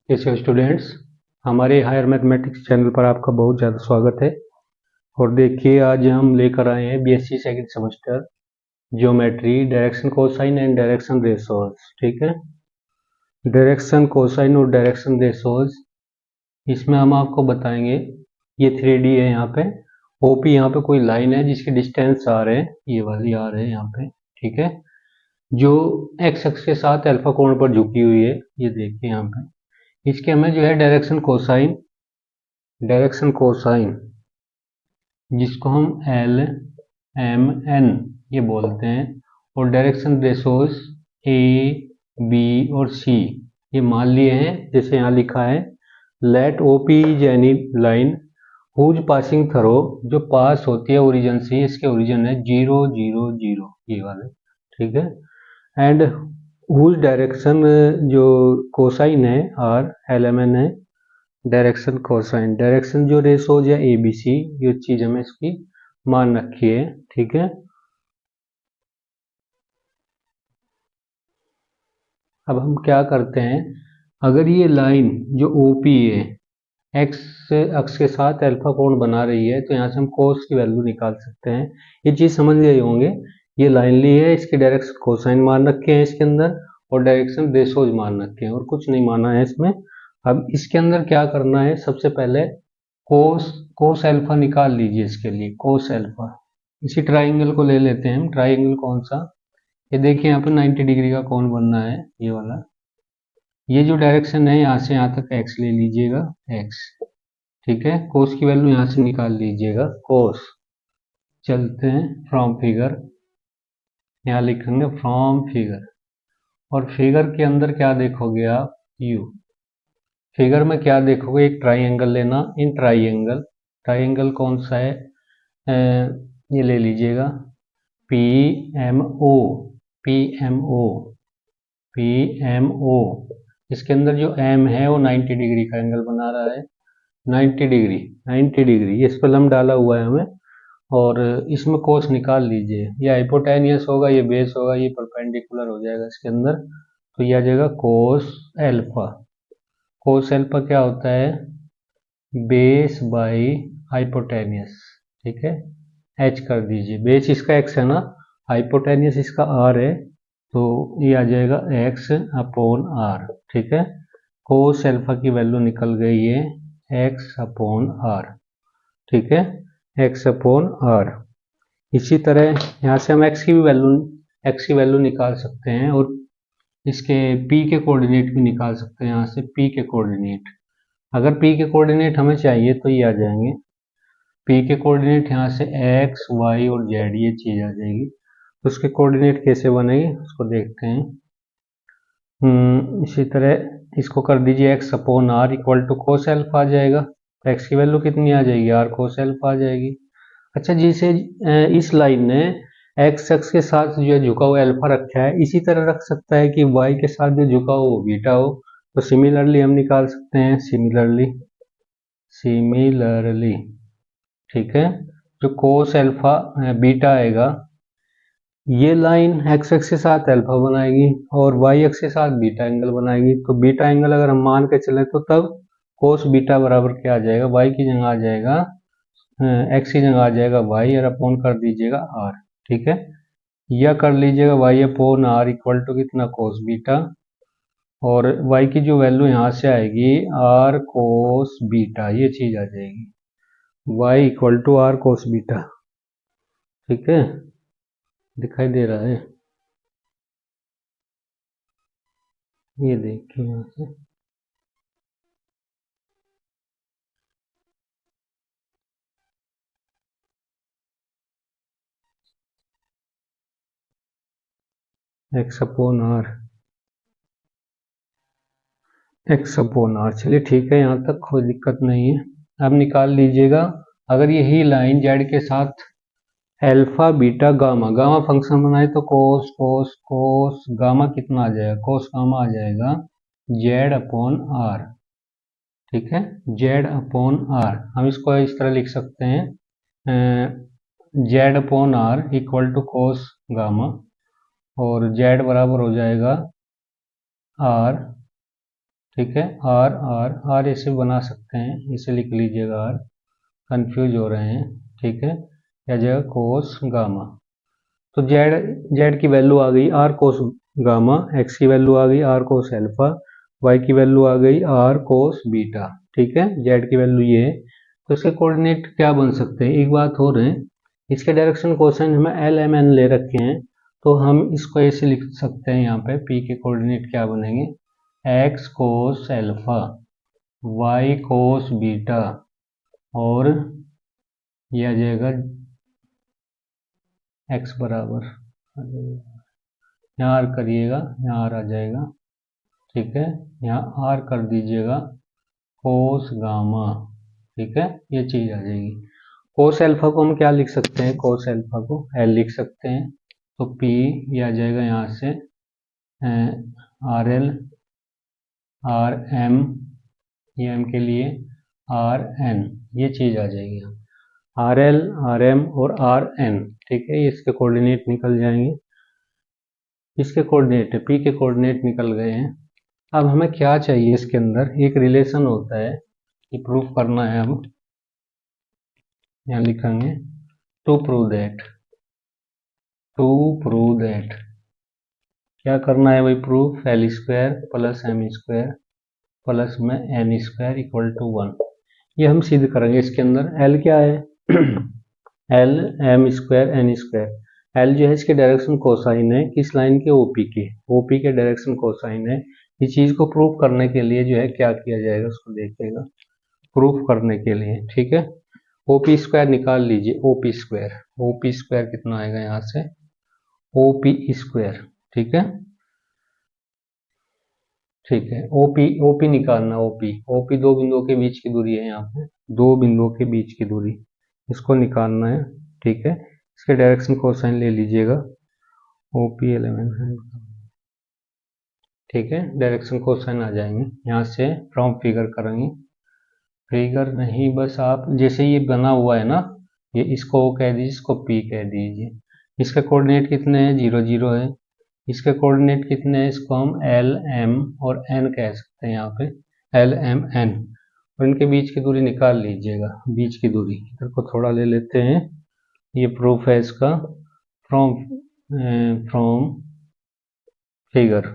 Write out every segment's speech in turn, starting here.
कैसे हो स्टूडेंट्स। हमारे हायर मैथमेटिक्स चैनल पर आपका बहुत ज़्यादा स्वागत है। और देखिए आज हम लेकर आए हैं BSc second semester geometry direction cosine and direction ratios. ठीक है, डायरेक्शन कोसाइन और डायरेक्शन रेशोज इसमें हम आपको बताएंगे। ये 3D है, यहाँ पे ओपी, यहाँ पे कोई लाइन है जिसकी डिस्टेंस आर है, ये वाली आर है यहाँ पे। ठीक है, जो एक्स अक्ष के साथ अल्फा कोण पर झुकी हुई है, ये देखिए यहाँ पे। इसके हमें जो है डायरेक्शन कोसाइन जिसको हम एल एम एन ये बोलते हैं, और डायरेक्शन रेशोज ए बी और सी ये मान लिए हैं। जैसे यहाँ लिखा है, let O P is any line whose passing through, जो पास होती है ओरिजिन से, इसके ओरिजिन है 0 0 0 ये वाले। ठीक है, एंड हुज डायरेक्शन जो कोसाइन है आर एल एम एन है, डायरेक्शन कोसाइन डायरेक्शन जो रेशोज या एबीसी ये चीज हमें इसकी मान रखी है। ठीक है, अब हम क्या करते हैं, अगर ये लाइन जो ओपी है एक्स अक्ष के साथ अल्फा कोण बना रही है, तो यहाँ से हम कोस की वैल्यू निकाल सकते हैं। ये चीज समझ गए होंगे। ये लाइन ली है, इसकी डायरेक्शन कोसाइन मान रखे हैं इसके अंदर, और डायरेक्शन रेशोज मान रखे हैं, और कुछ नहीं माना है इसमें। अब इसके अंदर क्या करना है, सबसे पहले कोस कोस अल्फा निकाल लीजिए। इसके लिए कोस अल्फा, इसी ट्राइंगल को ले लेते हैं हम। ट्राइंगल कौन सा, ये देखिए यहाँ पे 90 डिग्री का कौन बनना है, ये वाला। ये जो डायरेक्शन है यहाँ से यहाँ तक एक्स ले लीजिएगा, एक्स। ठीक है, कोस की वैल्यू यहाँ से निकाल लीजिएगा, कोस। चलते हैं फ्रॉम फिगर, यहाँ लिखेंगे फ्रॉम फिगर, और फिगर के अंदर क्या देखोगे आप, यू। फिगर में क्या देखोगे, एक ट्राइंगल लेना। इन ट्राइंगल कौन सा है, ये ले लीजिएगा P M O, P M O, P M O. इसके अंदर जो एम है वो 90 डिग्री का एंगल बना रहा है, 90 डिग्री, 90 डिग्री। ये इस पर लम डाला हुआ है हमें, और इसमें कोस निकाल लीजिए। ये हाइपोटेनियस होगा, ये बेस होगा, ये परपेंडिकुलर हो जाएगा इसके अंदर, तो ये आ जाएगा कोस एल्फा। कोस एल्फा क्या होता है, बेस बाई हाइपोटेनियस। ठीक है, एच कर दीजिए, बेस इसका एक्स है ना, हाइपोटेनियस इसका आर है, तो ये आ जाएगा एक्स अपॉन आर। ठीक है, कोस एल्फा की वैल्यू निकल गई है एक्स अपॉन आर। ठीक है, एक्स अपॉन आर। इसी तरह यहाँ से हम एक्स की वैल्यू निकाल सकते हैं, और इसके पी के कोऑर्डिनेट भी निकाल सकते हैं। यहाँ से पी के कोऑर्डिनेट, अगर पी के कोऑर्डिनेट हमें चाहिए तो ये आ जाएंगे। पी के कोऑर्डिनेट यहाँ से एक्स वाई और जेड ये चीज आ जाएगी। उसके कोऑर्डिनेट कैसे बनेंगे उसको देखते हैं। इसी तरह इसको कर दीजिए x upon are equal to cos alpha आ जाएगा। तो एक्स की वैल्यू कितनी आ जाएगी, आर कोस एल्फा आ जाएगी। अच्छा, जिसे इस लाइन ने एक्स एक्स के साथ जो है झुका हुआ अल्फा रखा है, इसी तरह रख सकता है कि वाई के साथ जो झुका हुआ वो बीटा हो। तो सिमिलरली हम निकाल सकते हैं, सिमिलरली। ठीक है, जो कोस एल्फा बीटा आएगा, ये लाइन एक्स एक्स के साथ अल्फा बनाएगी और वाई एक्स के साथ बीटा एंगल बनाएगी। तो बीटा एंगल अगर हम मान के चले तो तब कोस बीटा बराबर क्या आ जाएगा, वाई की जगह आ जाएगा, एक्स की जगह आ जाएगा वाई, और अपॉन कर दीजिएगा आर। ठीक है, या कर लीजिएगा Y upon are equal to कितना, कोस बीटा, और वाई की जो वैल्यू यहाँ से आएगी आर कोस बीटा, ये चीज आ जाएगी, Y equal to R cos beta. ठीक है, दिखाई दे रहा है, ये देखिए यहाँ से। X upon R, X upon R, चलिए ठीक है, यहाँ तक कोई दिक्कत नहीं है। अब निकाल लीजिएगा, अगर यही लाइन जेड के साथ alpha beta gamma, gamma function बनाए तो कोस कोस कोस गामा कितना आ जाएगा, कोस गामा आ जाएगा जेड अपॉन आर। ठीक है, जेड अपॉन आर, हम इसको इस तरह लिख सकते हैं, Z upon are equal to cos gamma, और जेड बराबर हो जाएगा आर ठीक है। आर आर आर ऐसे बना सकते हैं, इसे लिख लीजिएगा आर, कंफ्यूज हो रहे हैं, ठीक है। या जगह कोस गामा, तो जेड जेड की वैल्यू आ गई आर कोस गामा, एक्स की वैल्यू आ गई आर कोस एल्फा, वाई की वैल्यू आ गई आर कोस बीटा, ठीक है। जेड की वैल्यू ये है, तो इसके कोऑर्डिनेट क्या बन सकते हैं, एक बात हो रहे हैं, इसके डायरेक्शन कोसाइन हमें एल एम एन ले रखे हैं, तो हम इसको ऐसे लिख सकते हैं, यहाँ पे पी के कोऑर्डिनेट क्या बनेंगे, X cos alpha, Y cos beta, और ये आ जाएगा एक्स बराबर, यहाँ आर करिएगा, यहाँ आर आ जाएगा, ठीक है। यहाँ आर कर दीजिएगा कोस गामा, ठीक है, ये चीज आ जाएगी। कोस एल्फा को हम क्या लिख सकते हैं, कोस एल्फा को एल लिख सकते हैं, तो पी ये आ जाएगा यहाँ से आर एल आर एम, ये एम के लिए आर एन, ये चीज आ जाएगी यहाँ आर एल आर एम और आर एन, ठीक है। इसके कोऑर्डिनेट निकल जाएंगे, इसके कोऑर्डिनेट पी के कोऑर्डिनेट निकल गए हैं। अब हमें क्या चाहिए, इसके अंदर एक रिलेशन होता है, ये प्रूफ करना है। अब यहाँ लिखेंगे to prove that, to prove that क्या करना है भाई, proof L square plus M square plus में एन स्क्वायर इक्वल टू 1, ये हम सिद्ध करेंगे। इसके अंदर एल क्या है L M square N square, L जो है इसके डायरेक्शन कोसाइन है, किस लाइन के, ओपी के, ओपी के डायरेक्शन कोसाइन है। इस चीज को प्रूफ करने के लिए जो है क्या किया जाएगा, उसको देखिएगा प्रूफ करने के लिए, ठीक है। ओपी स्क्वायर निकाल लीजिए, ओपी स्क्वायर, ओपी स्क्वायर कितना आएगा यहाँ से, ओपी स्क्वायर, ठीक है, ठीक है। ओपी ओपी निकालना, ओपी ओपी दो बिंदुओं के बीच की दूरी है, यहाँ पे दो बिंदुओं के बीच की दूरी, इसको निकालना है, ठीक है। इसके डायरेक्शन कोसाइन ले लीजिएगा, ओपी 11 है, ठीक है। डायरेक्शन कोसाइन आ जाएंगे, यहाँ से फ्रॉम फिगर करेंगे, फिगर नहीं बस आप जैसे ये बना हुआ है ना, ये इसको O कह दीजिए, इसको P कह दीजिए। इसके कोऑर्डिनेट कितने हैं, 0 0 है। इसके कोऑर्डिनेट कितने हैं, इसको हम L M और N कह सकते हैं, यहाँ पे L M N, और इनके बीच की दूरी निकाल लीजिएगा, बीच की दूरी इधर को थोड़ा ले लेते हैं, ये प्रूफ है इसका, फ्रॉम फ्रॉम फिगर,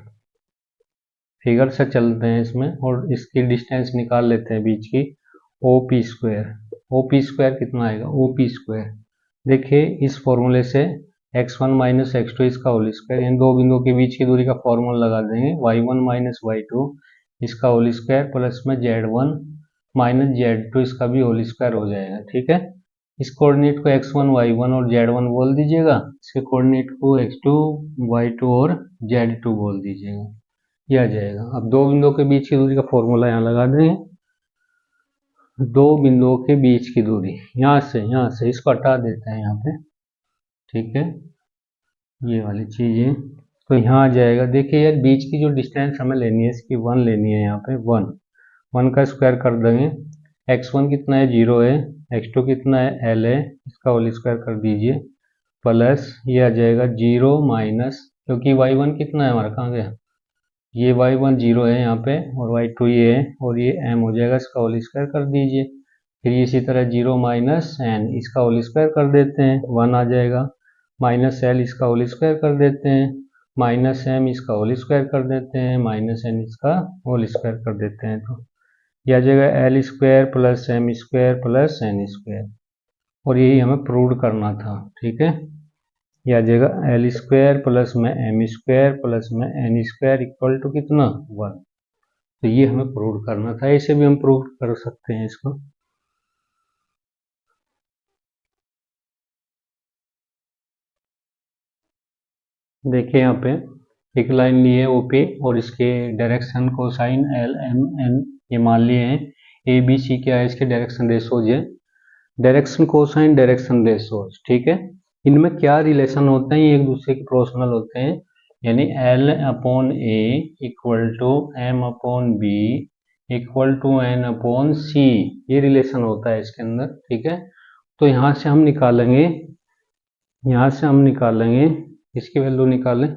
फिगर से चलते हैं इसमें, और इसकी डिस्टेंस निकाल लेते हैं बीच की, ओपी स्क्वायर, ओपी स्क्वायर कितना आएगा, ओपी स्क्वायर देखिए इस फॉर्मूले से x1 माइनस एक्स टू इसका होल स्क्वायर, इन दो बिंदुओं के बीच की दूरी का फॉर्मूला लगा देंगे, y1 माइनस y2 इसका होल स्क्वायर प्लस में z1 माइनस z2 इसका भी होल स्क्वायर हो जाएगा, ठीक है। इस कोऑर्डिनेट को x1 y1 और z1 बोल दीजिएगा, इसके कोऑर्डिनेट को x2 y2 और z2 बोल दीजिएगा, ये आ जाएगा। अब दो बिंदुओं के बीच की दूरी का फॉर्मूला यहाँ लगा देंगे, दो बिंदुओं के बीच की दूरी, यहाँ से इसको हटा देते हैं यहाँ पे, ठीक है, ये वाली चीज है, तो यहाँ आ जाएगा। देखिए यार बीच की जो डिस्टेंस हमें लेनी है, इसकी 1 लेनी है, यहाँ पे 1 का स्क्वायर कर देंगे, x1 कितना है, 0 है, x2 कितना है, L है, इसका होल स्क्वायर कर दीजिए, प्लस ये आ जाएगा 0 माइनस, क्योंकि y1 कितना है हमारा, कहाँ गया, ये y1 0 है यहाँ पे, और y2 ये है, और ये m हो जाएगा, इसका होल स्क्वायर कर दीजिए। फिर इसी तरह 0 माइनस n, इसका होल स्क्वायर कर देते हैं, 1 आ जाएगा, माइनस l इसका होल स्क्वायर कर देते हैं, माइनस m इसका होल स्क्वायर कर देते हैं, माइनस n इसका होल स्क्वायर कर देते हैं, तो यह आ जाएगा l square plus m square plus n square, और यही हमें प्रूव करना था, ठीक है। यह आ जाएगा एल स्क्वायर प्लस में एम स्क्वायर प्लस में एन स्क्वायर इक्वल टू कितना, 1, तो ये हमें प्रूव करना था, ऐसे भी हम प्रूव कर सकते हैं इसको। देखिए यहाँ पे एक लाइन ली है ओपी, और इसके डायरेक्शन को साइन एल एम एन ये मान लिए हैं, ए बी सी क्या है, इसके डायरेक्शन रेशोज है, डायरेक्शन कोसाइन डायरेक्शन रेशोज, ठीक है। इनमें क्या रिलेशन होते हैं, ये एक दूसरे के प्रोपोर्शनल होते हैं, यानी l upon a equal to m upon b equal to n upon c, ये रिलेशन होता है इसके अंदर, ठीक है। तो यहाँ से हम निकालेंगे, इसकी वैल्यू निकालें,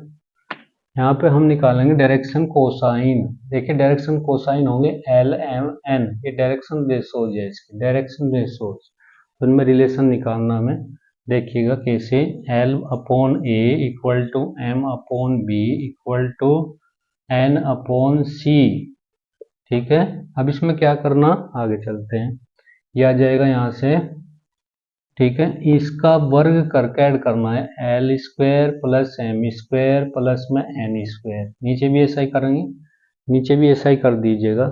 यहाँ पे हम निकालेंगे डायरेक्शन कोसाइन। देखिए डायरेक्शन कोसाइन होंगे एल एम एन, ये डायरेक्शन रेशोज है इसकी, डायरेक्शन रेशोज। तो इनमें रिलेशन निकालना हमें, देखिएगा कैसे, l upon a equal to m upon b equal to n upon c. ठीक है, अब इसमें क्या करना, आगे चलते हैं, ये आ जाएगा यहाँ से। ठीक है, इसका वर्ग करके ऐड करना है, L square plus M square plus में एन स्क्वायर। नीचे भी ऐसा ही करेंगे, नीचे भी ऐसा ही कर दीजिएगा,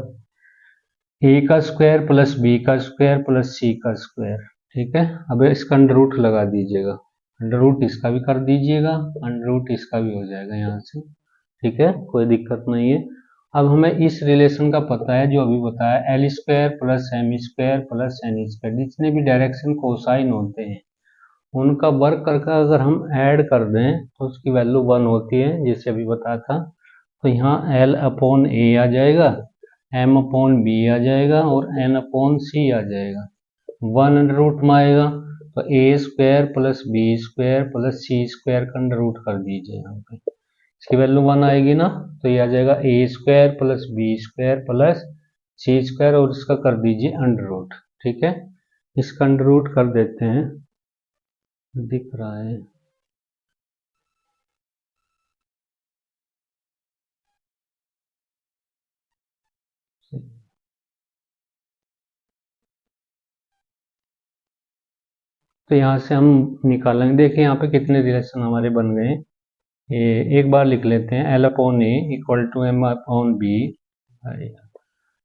ए का स्क्वायर प्लस बी का स्क्वायर प्लस सी का स्क्वायर। ठीक है, अब इसका अंडर रूट लगा दीजिएगा, अंडर रूट इसका भी कर दीजिएगा, अंडर रूट इसका भी हो जाएगा यहाँ से। ठीक है, कोई दिक्कत नहीं है। अब हमें इस रिलेशन का पता है जो अभी बताया, L square plus M square plus N square, जितने भी डायरेक्शन कोसाइन होते हैं उनका वर्क करके अगर हम ऐड कर दें तो उसकी वैल्यू 1 होती है, जैसे अभी बताया था। तो यहाँ एल अपॉन ए आ जाएगा, एम अपॉन बी आ जाएगा और एन अपॉन सी आ जाएगा, 1 अंडर रूट में आएगा। तो a square plus b square plus c square का अंडर रूट कर दीजिए यहाँ पे, इसकी वैल्यू 1 आएगी ना, तो ये आ जाएगा a square plus b square plus c square और इसका कर दीजिए अंडर रूट। ठीक है, इसका अंडर रूट कर देते हैं, दिख रहा है, तो यहाँ से हम निकालेंगे। देखिए यहाँ पे कितने रिलेशन हमारे बन गए, ये एक बार लिख लेते हैं, l upon a equal to m upon b,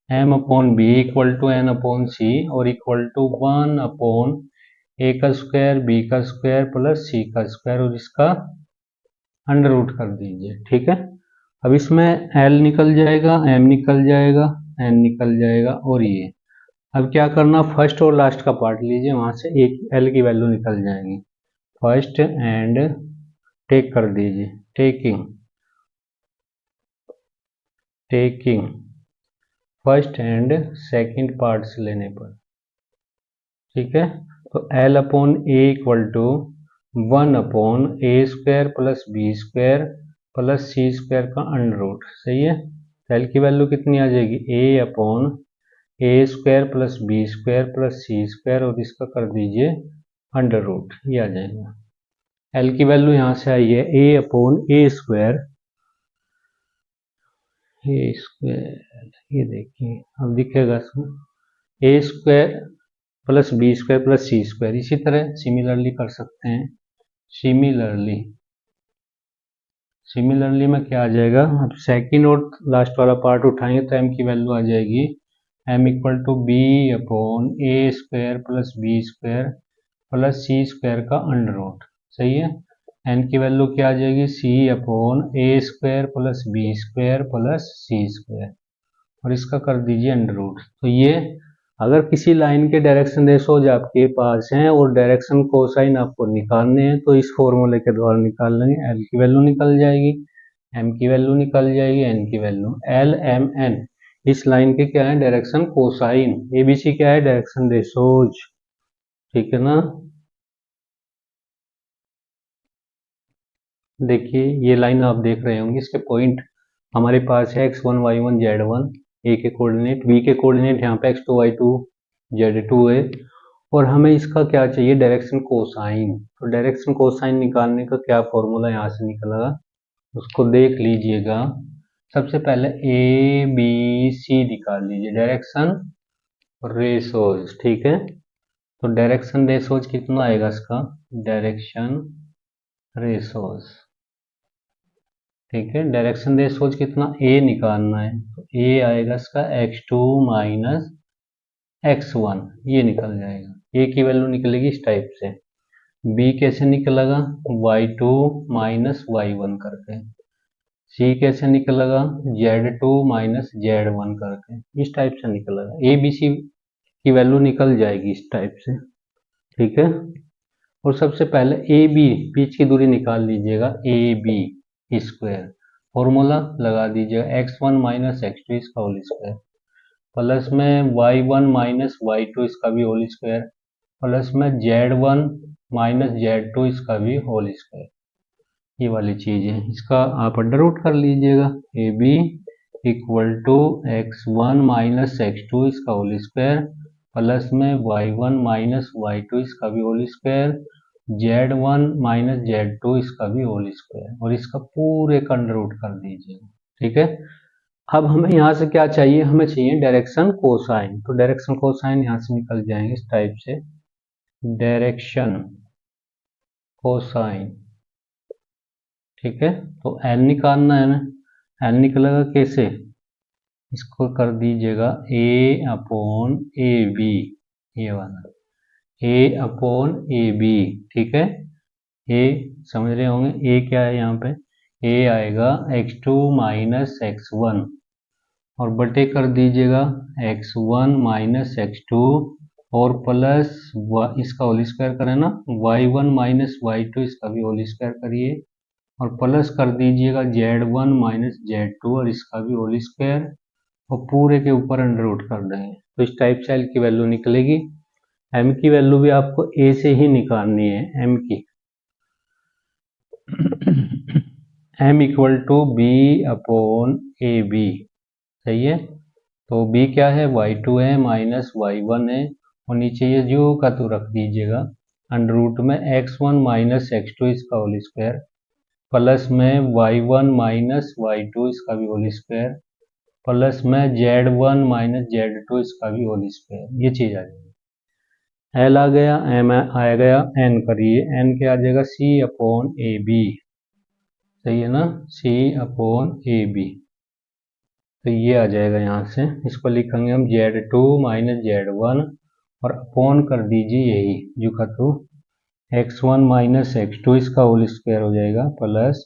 m upon b equal to n upon c और इक्वल टू 1 अपॉन ए का स्क्वायर बी का स्क्वायर प्लस सी का स्क्वायर और इसका अंडर रूट कर दीजिए। ठीक है, अब इसमें एल निकल जाएगा, एम निकल जाएगा, एन निकल जाएगा और ये, अब क्या करना, फर्स्ट और लास्ट का पार्ट लीजिए, वहां से एक एल की वैल्यू निकल जाएगी, फर्स्ट एंड टेक कर दीजिए, taking taking first and second parts लेने पर। ठीक है, तो l upon a equal to 1 upon a square plus b square plus c square का अंडर रूट। सही है, एल की वैल्यू कितनी आ जाएगी, a upon a square plus b square plus c square और इसका कर दीजिए अंडर रूट, ये आ जाएगा। एल की वैल्यू यहाँ से आई है ए अपॉन ए स्क्वायर, ये देखिए अब दिखेगा इसमें, a square plus b square plus c square. इसी तरह सिमिलरली कर सकते हैं, सिमिलरली में क्या आ जाएगा, अब सेकंड और लास्ट वाला पार्ट उठाएंगे तो एम की वैल्यू आ जाएगी, m equal to B upon a square plus b square plus c square का अंडर रूट। सही है, एन की वैल्यू क्या आ जाएगी, c upon a square plus b square plus c square और इसका कर दीजिए अंडर रूट। तो ये अगर किसी लाइन के डायरेक्शन रेशोज आपके पास हैं और डायरेक्शन कोसाइन आपको निकालने हैं तो इस फॉर्मूले के द्वारा निकाल लेंगे, एल की वैल्यू निकल जाएगी, एम की वैल्यू निकल जाएगी, एन की वैल्यू, एल एम एन इस लाइन के क्या है, डायरेक्शन कोसाइन, एबीसी क्या है, डायरेक्शन रेशोज। ठीक है ना, देखिए ये लाइन आप देख रहे होंगे, इसके पॉइंट हमारे पास है x1 y1 z1, ए के कोऑर्डिनेट, बी के कोऑर्डिनेट यहाँ पे x2 y2 z2 है और हमें इसका क्या चाहिए, डायरेक्शन कोसाइन। तो डायरेक्शन कोसाइन निकालने का क्या फॉर्मूला यहाँ से निकलेगा उसको देख लीजिएगा। सबसे पहले ए बी सी निकाल लीजिए, डायरेक्शन रेशोज। ठीक है, तो डायरेक्शन रेशोज कितना आएगा इसका, डायरेक्शन रेशोज। ठीक है, डायरेक्शन रेशोज कितना, ए निकालना है तो ए आएगा इसका x2 माइनस x1, ये निकल जाएगा, ए की वैल्यू निकलेगी इस टाइप से। बी कैसे निकलेगा, y2 माइनस y1 करके, सी कैसे निकलेगा, z2 माइनस z1 करके, इस टाइप से निकलेगा, ए बी सी की वैल्यू निकल जाएगी इस टाइप से। ठीक है, और सबसे पहले ए बी बीच की दूरी निकाल लीजिएगा, ए बी स्क्वायर, फॉर्मूला लगा दीजिएगा x1 माइनस x2 इसका होल स्क्वायर प्लस में y1 माइनस y2 इसका भी होल स्क्वायर प्लस में z1 माइनस z2 इसका भी होल स्क्वायर, ये वाली चीज़ है, इसका आप अंडर रूट कर लीजिएगा। A B equal to x1 minus x2 इसका होल स्क्वायर प्लस में y1 माइनस y2 इसका भी whole square, z1 minus z2 इसका भी होल स्क्वायर, और इसका पूरे का अंडर रूट कर दीजिएगा। ठीक है, अब हमें यहाँ से क्या चाहिए, हमें चाहिए डायरेक्शन कोसाइन। तो डायरेक्शन कोसाइन यहाँ से निकल जाएंगे इस टाइप से, डायरेक्शन कोसाइन। ठीक है, तो एन निकालना है ना, एन निकलेगा कैसे, इसको कर दीजिएगा ए अपॉन ए बी, ये वाला ए अपॉन ए बी। ठीक है, ए समझ रहे होंगे, ए क्या है यहाँ पे, ए आएगा x2 माइनस x1 और बटे कर दीजिएगा x1 माइनस x2 और प्लस इसका होल स्क्वायर करें ना, y1 माइनस y2 इसका भी होल स्क्वायर करिए और प्लस कर दीजिएगा z1 माइनस z2 और इसका भी होल स्क्वायर और पूरे के ऊपर अंडर रूट कर देंगे। तो इस टाइप से एल की वैल्यू निकलेगी। एम की वैल्यू भी आपको ए से ही निकालनी है, एम की M equal to B upon A B. सही है, तो b क्या है, y2 है माइनस y1 है और नीचे ये जो का तो रख दीजिएगा अंडर रूट में x1 माइनस x2 इसका होल स्क्वायर प्लस में y1 माइनस y2 इसका भी होल स्क्वायर प्लस में z1 माइनस z2 इसका भी होल स्क्वायर। ये चीज़ आ जाएगी, एल आ गया, एम आ गया, एन करिए, एन क्या आ जाएगा, c अपॉन ए बी। सही है ना, c अपॉन ए बी। तो ये आ जाएगा, यहाँ से इसको लिखेंगे हम z2 माइनस z1 और अपॉन कर दीजिए यही जो का तो x1 माइनस x2 इसका होल स्क्वायर हो जाएगा प्लस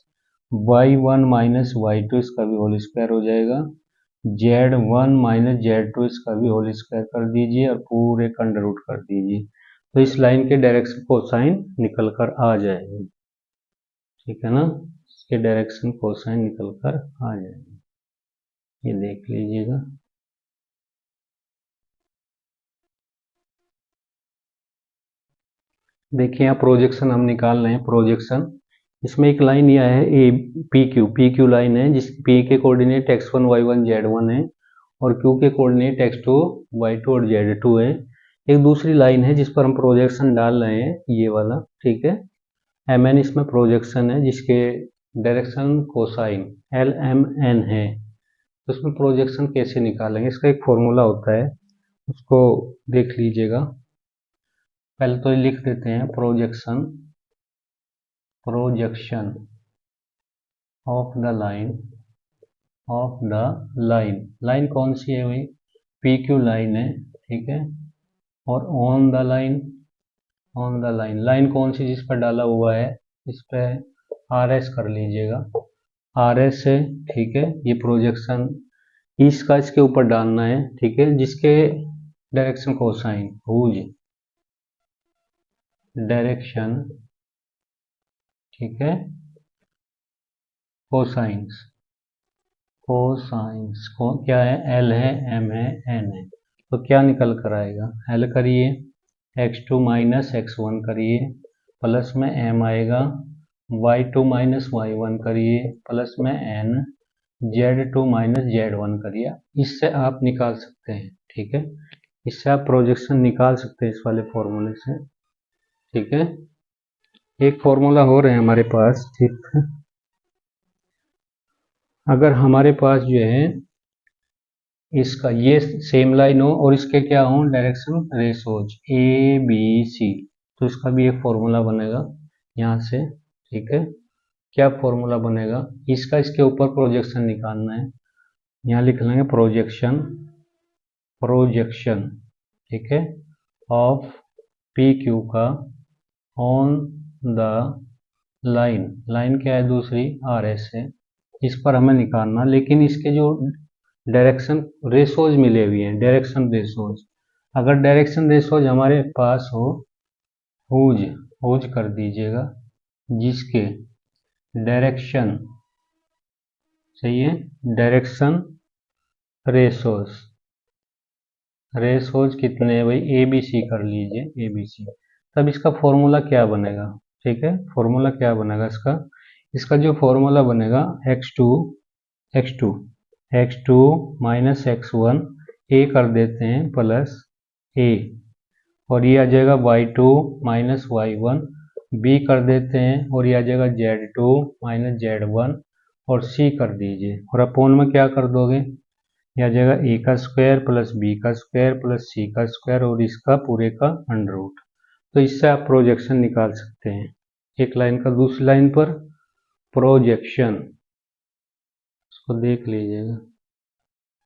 y1 माइनस y2 इसका भी होल स्क्वायर हो जाएगा, z1 माइनस z2 इसका भी होल स्क्वायर कर दीजिए और पूरे का अंडर रूट कर दीजिए। तो इस लाइन के डायरेक्शन कोसाइन निकल कर आ जाएगी। ठीक है ना, इसके डायरेक्शन कोसाइन निकल कर आ जाएगी, ये देख लीजिएगा। देखिए यहाँ प्रोजेक्शन हम निकाल रहे हैं, प्रोजेक्शन इसमें एक लाइन यह है ए पी क्यू लाइन है, जिस पी के कोऑर्डिनेट x1 y1 z1 है और क्यू के कोऑर्डिनेट x2 y2 और z2 है। एक दूसरी लाइन है जिस पर हम प्रोजेक्शन डाल रहे हैं, ये वाला। ठीक है, एम एन इसमें प्रोजेक्शन है जिसके direction cosine L M N है। तो उसमें प्रोजेक्शन कैसे निकालेंगे, इसका एक फॉर्मूला होता है, उसको देख लीजिएगा। पहले तो लिख देते हैं, projection of the line, line कौन सी है भाई, पी क्यू लाइन है। ठीक है, और ऑन द लाइन, लाइन कौन सी जिस पर डाला हुआ है, इस पर आर एस कर लीजिएगा, आर एस है। ठीक है, ये प्रोजेक्शन इसका इसके ऊपर डालना है। ठीक है, जिसके डायरेक्शन कोसाइन हुज डायरेक्शन, ठीक है, कोसाइंस को क्या है, एल है, एम है, एन है। तो क्या निकल कर आएगा, एल करिए x2 माइनस x1 करिए प्लस में m आएगा, y2 माइनस y1 करिए प्लस में n, z2 माइनस z1 करिए। इससे आप निकाल सकते हैं। ठीक है, इससे आप प्रोजेक्शन निकाल सकते हैं इस वाले फॉर्मूले से। ठीक है, एक फॉर्मूला हो रहे हैं हमारे पास। ठीक है, अगर हमारे पास जो है इसका ये सेम लाइन हो और इसके क्या हो, direction ratios A B C, तो इसका भी एक फॉर्मूला बनेगा यहाँ से। ठीक है, क्या फॉर्मूला बनेगा, इसका इसके ऊपर प्रोजेक्शन निकालना है, यहाँ लिख लेंगे प्रोजेक्शन। ठीक है, ऑफ पी क्यू का ऑन द लाइन, लाइन क्या है दूसरी, आर एस है, इस पर हमें निकालना। लेकिन इसके जो डायरेक्शन रेशोज मिले हुए हैं, डायरेक्शन रेशोज, अगर डायरेक्शन रेशोज हमारे पास हो, हुज कर दीजिएगा, जिसके डायरेक्शन, सही है, डायरेक्शन रेशोज कितने हैं भाई, ए बी सी कर लीजिए, ए बी सी। तब इसका फॉर्मूला क्या बनेगा, ठीक है, फॉर्मूला क्या बनेगा इसका, इसका जो फॉर्मूला बनेगा x2 माइनस x1 a कर देते हैं प्लस a, और ये आ जाएगा y2 माइनस y1 b कर देते हैं, और ये आ जाएगा z2 माइनस z1 और c कर दीजिए, और अपोन में क्या कर दोगे, ये आ जाएगा a का स्क्वायर प्लस b का स्क्वायर प्लस c का स्क्वायर और इसका पूरे का अंडर रूट। तो इससे आप प्रोजेक्शन निकाल सकते हैं एक लाइन का दूसरी लाइन पर। प्रोजेक्शन, उसको देख लीजिएगा।